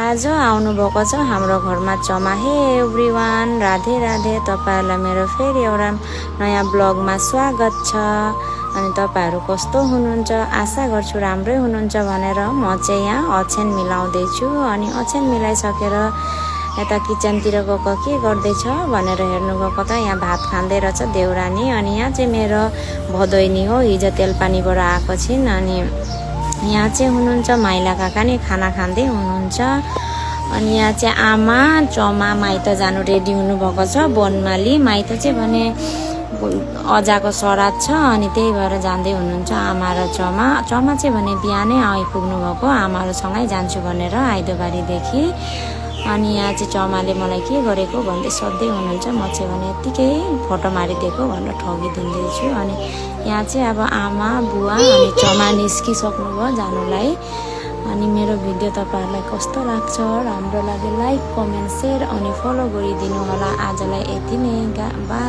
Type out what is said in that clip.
आज आउनुभएको छ हाम्रो घरमा चमा। हे एभ्रिवान, राधे राधे। तपाईहरुलाई मेरो फेरि एउटा नयाँ ब्लगमा स्वागत छ। अनि तपाईहरु कस्तो हुनुहुन्छ? आशा गर्छु राम्रै हुनुहुन्छ भनेर म चाहिँ यहाँ ओछ्यान मिलाउँदै छु। अनि ओछ्यान मिलाइसकेर यता किचनतिर गएको के गर्दैछ भनेर हेर्नु गएको त यहाँ भात खाँदै रहेछ देउरानी। अनि यहाँ चाहिँ मेरो भदैनी हो, हिजो तेलपानीबाट आएको छिन्। अनि यहाँ चाहिँ हुनुहुन्छ माइला काका नि खाना खाँदै हुनुहुन्छ। अनि यहाँ चाहिँ आमा चमा माइत जानु रेडी हुनुभएको छ। बनमाली माइत चाहिँ भने अजाको श्राद्ध छ, अनि त्यही भएर जाँदै हुनुहुन्छ आमा र चमा। चमा चाहिँ भने बिहानै आइपुग्नु भएको, आमाहरूसँगै जान्छु भनेर आइदबारीदेखि। अनि यहाँ चाहिँ चमाले मलाई के गरेको भन्दै सोध्दै हुनुहुन्छ। म चाहिँ भने यत्तिकै फोटो मारिदिएको भनेर ठगिदिँदैछु। अनि यहाँ चाहिँ अब आमा बुवा अनि चमा निस्किसक्नु भयो जानुलाई। अनि मेरो भिडियो तपाईहरुलाई कस्तो लाग्छ? राम्रो लागे लाइक कमेन्ट शेयर अनि फलो गरिदिनु होला। आजलाई यति नै, बाइ।